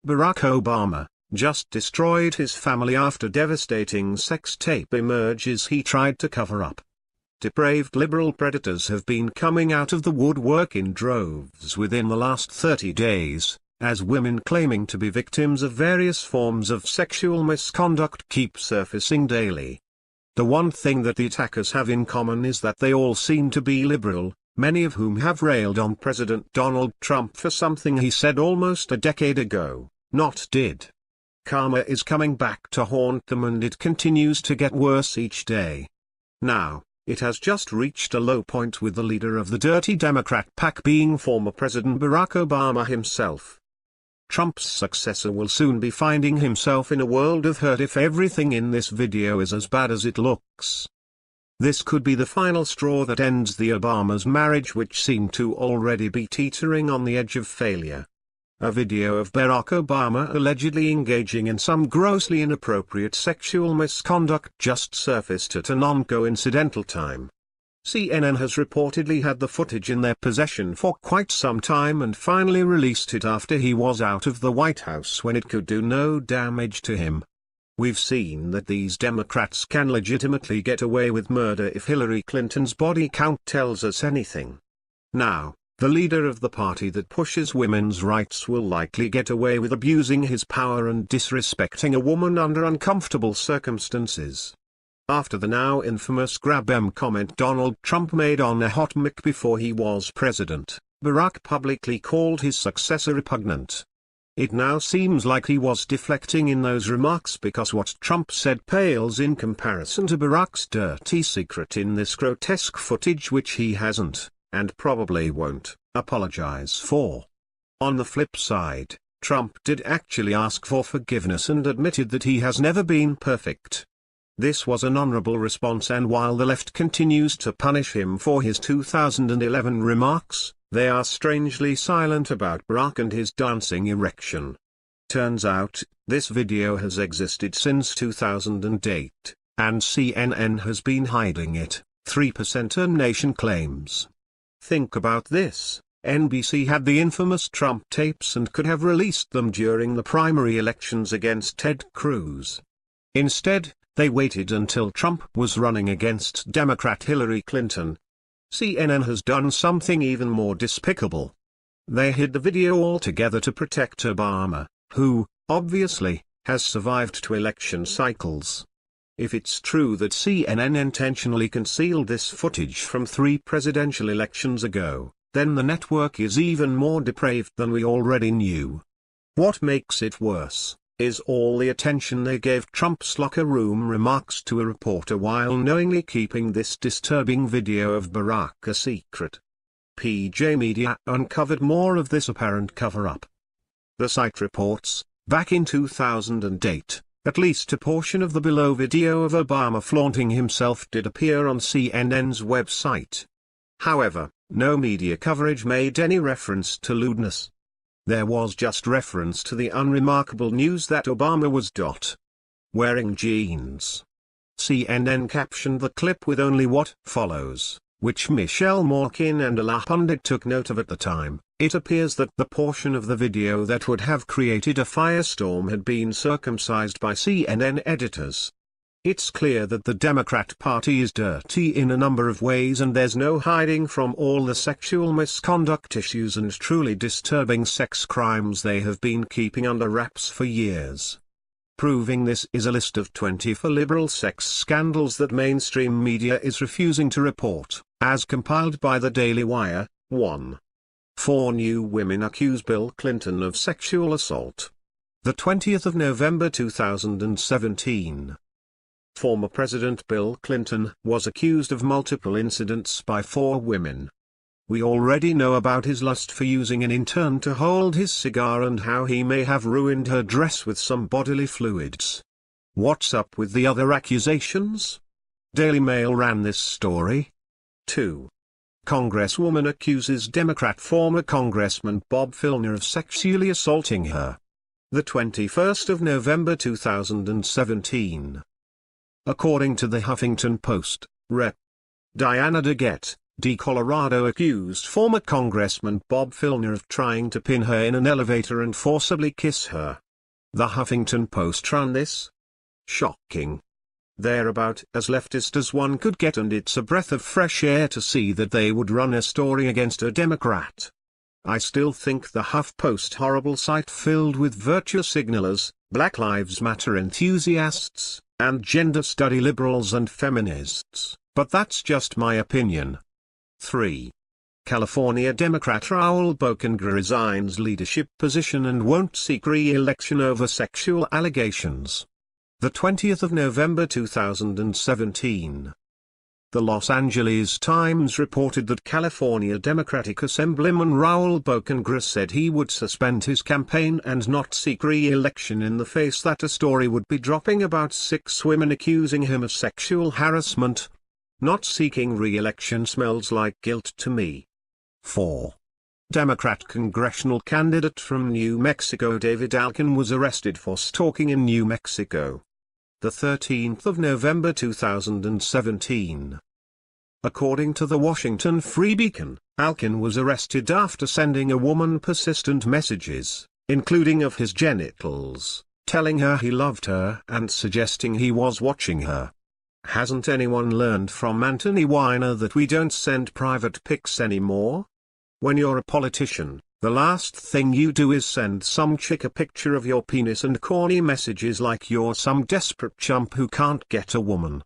Barack Obama just destroyed his family after devastating sex tape emerges he tried to cover up. Depraved liberal predators have been coming out of the woodwork in droves within the last 30 days, as women claiming to be victims of various forms of sexual misconduct keep surfacing daily. The one thing that the attackers have in common is that they all seem to be liberal, many of whom have railed on President Donald Trump for something he said almost a decade ago, not did. Karma is coming back to haunt them, and it continues to get worse each day. Now, it has just reached a low point with the leader of the dirty Democrat pack being former President Barack Obama himself. Trump's successor will soon be finding himself in a world of hurt if everything in this video is as bad as it looks. This could be the final straw that ends the Obama's marriage, which seemed to already be teetering on the edge of failure. A video of Barack Obama allegedly engaging in some grossly inappropriate sexual misconduct just surfaced at a non-coincidental time. CNN has reportedly had the footage in their possession for quite some time and finally released it after he was out of the White House when it could do no damage to him. We've seen that these Democrats can legitimately get away with murder if Hillary Clinton's body count tells us anything. Now, the leader of the party that pushes women's rights will likely get away with abusing his power and disrespecting a woman under uncomfortable circumstances. After the now infamous grab em comment Donald Trump made on a hot mic before he was president, Barack publicly called his successor repugnant. It now seems like he was deflecting in those remarks because what Trump said pales in comparison to Barack's dirty secret in this grotesque footage, which he hasn't, and probably won't, apologize for. On the flip side, Trump did actually ask for forgiveness and admitted that he has never been perfect. This was an honorable response, and while the left continues to punish him for his 2011 remarks, they are strangely silent about Barack and his dancing erection. Turns out, this video has existed since 2008, and CNN has been hiding it, 3% Nation claims. Think about this, NBC had the infamous Trump tapes and could have released them during the primary elections against Ted Cruz. Instead, they waited until Trump was running against Democrat Hillary Clinton. CNN has done something even more despicable. They hid the video altogether to protect Obama, who, obviously, has survived 2 election cycles. If it's true that CNN intentionally concealed this footage from 3 presidential elections ago, then the network is even more depraved than we already knew. What makes it worse is all the attention they gave Trump's locker room remarks to a reporter while knowingly keeping this disturbing video of Barack a secret. PJ Media uncovered more of this apparent cover-up. The site reports, back in 2008, at least a portion of the below video of Obama flaunting himself did appear on CNN's website. However, no media coverage made any reference to lewdness. There was just reference to the unremarkable news that Obama was wearing jeans. CNN captioned the clip with only what follows, which Michelle Malkin and a pundit took note of at the time. It appears that the portion of the video that would have created a firestorm had been circumcised by CNN editors. It's clear that the Democrat Party is dirty in a number of ways, and there's no hiding from all the sexual misconduct issues and truly disturbing sex crimes they have been keeping under wraps for years. Proving this is a list of 24 liberal sex scandals that mainstream media is refusing to report, as compiled by the Daily Wire. 1. 4 new women accuse Bill Clinton of sexual assault. The 20th of November 2017. Former President Bill Clinton was accused of multiple incidents by 4 women. We already know about his lust for using an intern to hold his cigar and how he may have ruined her dress with some bodily fluids. What's up with the other accusations? Daily Mail ran this story. 2. Congresswoman accuses Democrat former Congressman Bob Filner of sexually assaulting her. The 21st of November 2017. According to the Huffington Post, Rep. Diana DeGette, Colorado accused former Congressman Bob Filner of trying to pin her in an elevator and forcibly kiss her. The Huffington Post ran this. Shocking. They're about as leftist as one could get, and it's a breath of fresh air to see that they would run a story against a Democrat. I still think the HuffPost horrible site filled with virtue signalers, Black Lives Matter enthusiasts, and gender study liberals and feminists, but that's just my opinion. 3. California Democrat Raul Bocanegra resigns leadership position and won't seek re-election over sexual allegations. The 20th of November 2017. The Los Angeles Times reported that California Democratic Assemblyman Raul Bocanegra said he would suspend his campaign and not seek re-election in the face that a story would be dropping about 6 women accusing him of sexual harassment. Not seeking re-election smells like guilt to me. 4. Democrat congressional candidate from New Mexico David Alkin was arrested for stalking in New Mexico. The 13th of November 2017. According to the Washington Free Beacon, Alkin was arrested after sending a woman persistent messages, including of his genitals, telling her he loved her and suggesting he was watching her. Hasn't anyone learned from Anthony Weiner that we don't send private pics anymore? When you're a politician, the last thing you do is send some chick a picture of your penis and corny messages like you're some desperate chump who can't get a woman.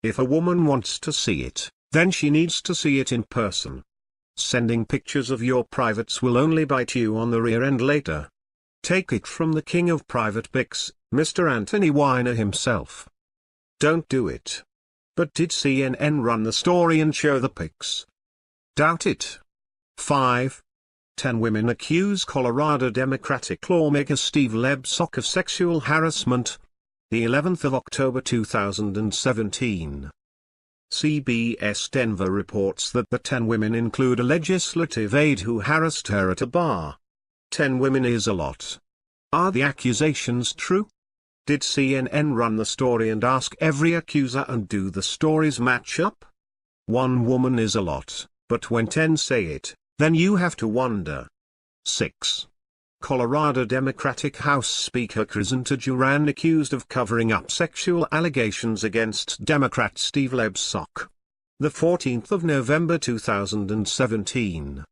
If a woman wants to see it, then she needs to see it in person. Sending pictures of your privates will only bite you on the rear end later. Take it from the king of private pics, Mr. Anthony Weiner himself. Don't do it. But did CNN run the story and show the pics? Doubt it. 5. 10 women accuse Colorado Democratic lawmaker Steve Lebsock of sexual harassment. The 11th of October 2017. CBS Denver reports that the 10 women include a legislative aide who harassed her at a bar. 10 women is a lot. Are the accusations true? Did CNN run the story and ask every accuser, and do the stories match up? 1 woman is a lot, but when 10 say it, then you have to wonder. 6. Colorado Democratic House Speaker Crisanta Duran accused of covering up sexual allegations against Democrat Steve Lebsock. The 14th of November 2017.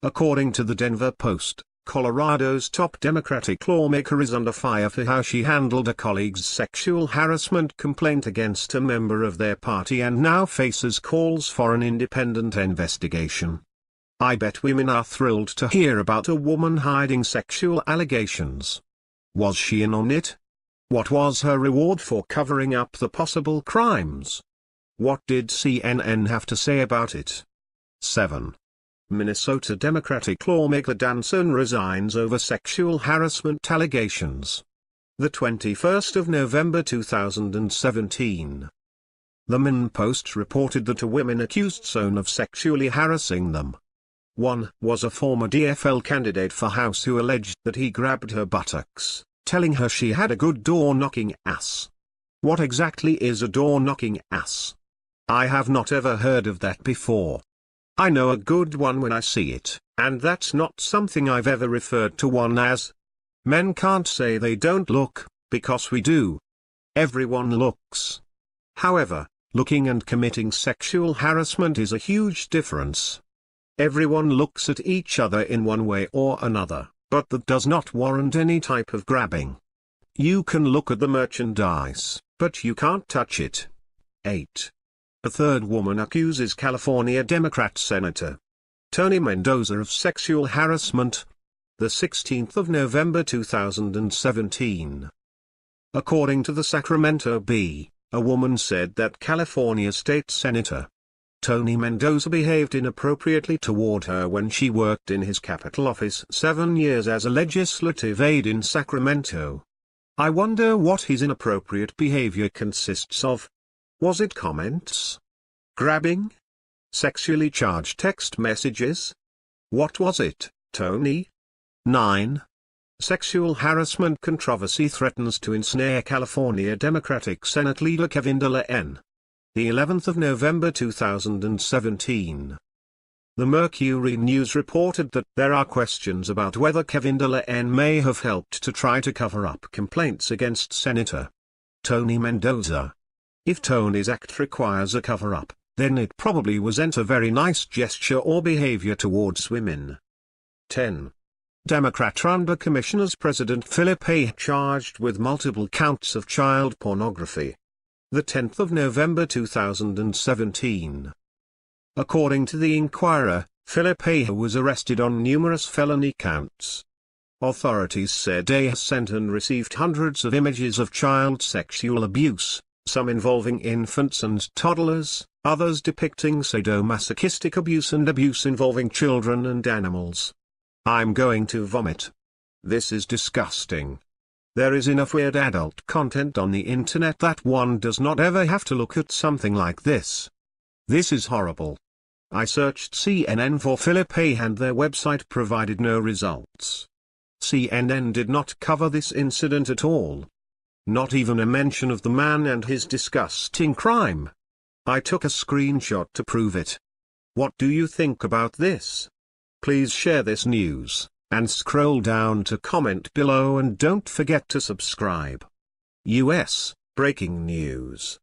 According to the Denver Post, Colorado's top Democratic lawmaker is under fire for how she handled a colleague's sexual harassment complaint against a member of their party and now faces calls for an independent investigation. I bet women are thrilled to hear about a woman hiding sexual allegations. Was she in on it? What was her reward for covering up the possible crimes? What did CNN have to say about it? 7. Minnesota Democratic lawmaker Danson resigns over sexual harassment allegations. The 21st of November 2017. The Min Post reported that a woman accused Son of sexually harassing them. 1 was a former DFL candidate for House who alleged that he grabbed her buttocks, telling her she had a good door-knocking ass. What exactly is a door-knocking ass? I have not ever heard of that before. I know a good one when I see it, and that's not something I've ever referred to one as. Men can't say they don't look, because we do. Everyone looks. However, looking and committing sexual harassment is a huge difference. Everyone looks at each other in one way or another, but that does not warrant any type of grabbing. You can look at the merchandise, but you can't touch it. 8. A third woman accuses California Democrat Senator Tony Mendoza of sexual harassment. The 16th of November 2017. According to the Sacramento Bee, a woman said that California State Senator Tony Mendoza behaved inappropriately toward her when she worked in his Capitol office 7 years as a legislative aide in Sacramento. I wonder what his inappropriate behavior consists of. Was it comments? Grabbing? Sexually charged text messages? What was it, Tony? 9. Sexual harassment controversy threatens to ensnare California Democratic Senate leader Kevin DeLeon. the 11th of November 2017. The Mercury News reported that there are questions about whether Kevin De La N may have helped to try to cover up complaints against Senator Tony Mendoza. If Tony's act requires a cover-up, then it probably wasn't a very nice gesture or behavior towards women. 10. Democrat Under Commissioners President Philip A. charged with multiple counts of child pornography. The 10th of November 2017. According to the Inquirer, Philip A. was arrested on numerous felony counts. Authorities said A. sent and received hundreds of images of child sexual abuse, some involving infants and toddlers, others depicting sadomasochistic abuse and abuse involving children and animals. I'm going to vomit. This is disgusting. There is enough weird adult content on the internet that one does not ever have to look at something like this. This is horrible. I searched CNN for Philip A. and their website provided no results. CNN did not cover this incident at all. Not even a mention of the man and his disgusting crime. I took a screenshot to prove it. What do you think about this? Please share this news, and scroll down to comment below and don't forget to subscribe. U.S. Breaking News.